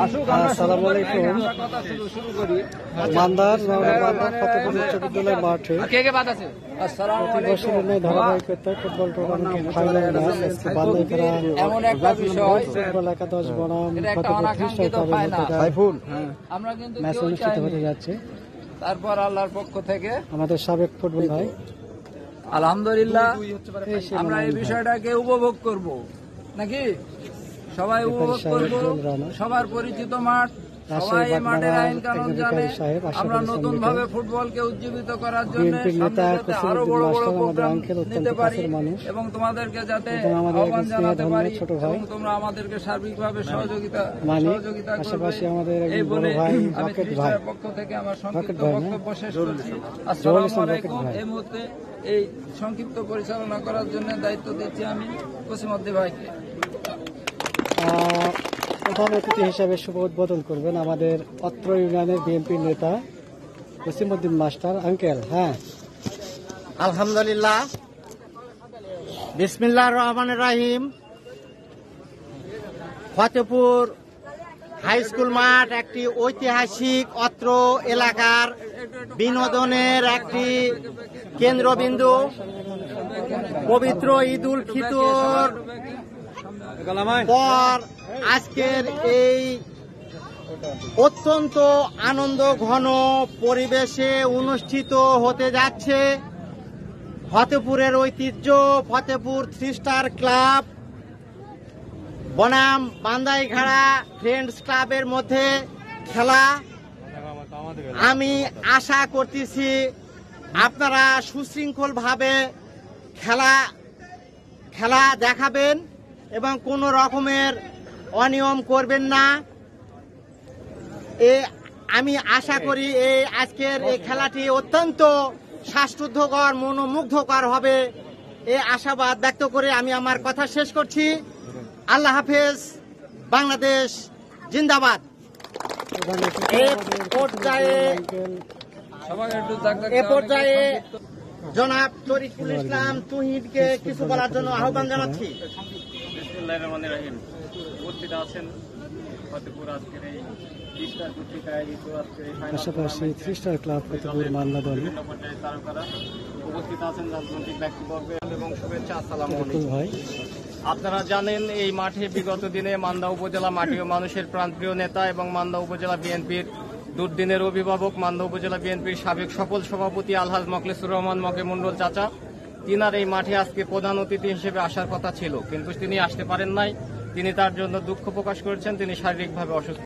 আসসালামু আলাইকুম। মান্দার ফতেপুর উচ্চ বিদ্যালয় মাঠে প্রতি বছরের ন্যায় ধারাবাহিকতায় ফুটবল টুর্নামেন্টের ফাইনাল ম্যাচ আজকে বান্দাইপাড়া ফুটবল একাদশ বনাম ফতেপুর খ্রিস্টান ক্লাবের মধ্যে ম্যাচ অনুষ্ঠিত হতে যাচ্ছে। তারপর আল্লাহর পক্ষ থেকে আমাদের সাবেক ফুটবল ভাই আলহামদুলিল্লাহ আমরা এই বিষয়টাকে উপভোগ করব নাকি সবাই উপভোগ করব। সবার পরিচিত মাঠ, সবাই মাঠের আইন কানুন জানে। আমরা নতুন ভাবে ফুটবলকে উজ্জীবিত করার জন্য আরো বড় বড় প্রোগ্রাম নিতে পারি এবং তোমাদেরকে যাতে আহ্বান জানাতে পারি এবং তোমরা আমাদেরকে সার্বিকভাবে সহযোগিতা করবে এই বলে পক্ষ থেকে আমার সংক্ষিপ্ত বক্তব্য শেষ করছি। আসসালামু আলাইকুম। এই মুহূর্তে এই সংক্ষিপ্ত পরিচালনা করার জন্য দায়িত্ব দিচ্ছি আমি কসিমউদ্দিন ভাইকে। প্রধান অতিথি হিসাবে শুভ উদ্বোধন করবেন আমাদের অত্র ইউনিয়নের বিএনপির নেতা কসিমউদ্দিন মাস্টার আঙ্কেল। হ্যাঁ, আলহামদুলিল্লাহ, বিসমিল্লাহির রহমানির রহিম। ফতেপুর হাই স্কুল মাঠ একটি ঐতিহাসিক অত্র এলাকার বিনোদনের একটি কেন্দ্রবিন্দু। পবিত্র ঈদ উল ফিতর পর আজকের এই অত্যন্ত আনন্দ ঘন পরিবেশে অনুষ্ঠিত হতে যাচ্ছে ফতেপুরের ঐতিহ্য ফতেপুর থ্রি স্টার ক্লাব বনাম বান্দাইঘাড়া ফ্রেন্ডস ক্লাবের মধ্যে খেলা। আমি আশা করতেছি আপনারা সুশৃঙ্খলভাবে খেলা দেখাবেন এবং কোনো রকমের অনিয়ম করবেন না। আমি আশা করি এই আজকের এই খেলাটি অত্যন্ত শ্বাসরুদ্ধকর মনোমুগ্ধকর হবে, এই আশাবাদ ব্যক্ত করে আমি আমার কথা শেষ করছি। আল্লাহ হাফেজ, বাংলাদেশ জিন্দাবাদ। এ পর্যায়ে জনাব তরিকুল ইসলাম তুহিদকে কিছু বলার জন্য আহ্বান জানাচ্ছি। উপস্থিত আছেন ফতেপুর আজকের এই পাশাপাশি three star club Fatehpur Manda দল তারকারা উপস্থিত আছেন, রাজনৈতিক ব্যক্তিবর্গ এবং শুভেচ্ছা। আসসালামু আলাইকুম ভাই। আপনারা জানেন এই মাঠে বিগত দিনে মান্দা উপজেলা মাটি ও মানুষের প্রাণপ্রিয় নেতা এবং মান্দা উপজেলা বিএনপির দুর্দিনের অভিভাবক, মান্দা উপজেলা বিএনপির সাবেক সফল সভাপতি আলহাজ মখলেসুর রহমান মকে মন্ডল চাচা, তিনার এই মাঠে আজকে প্রধান অতিথি হিসেবে আসার কথা ছিল, কিন্তু তিনি আসতে পারেন নাই। তিনি তার জন্য দুঃখ প্রকাশ করেছেন। তিনি শারীরিকভাবে অসুস্থ।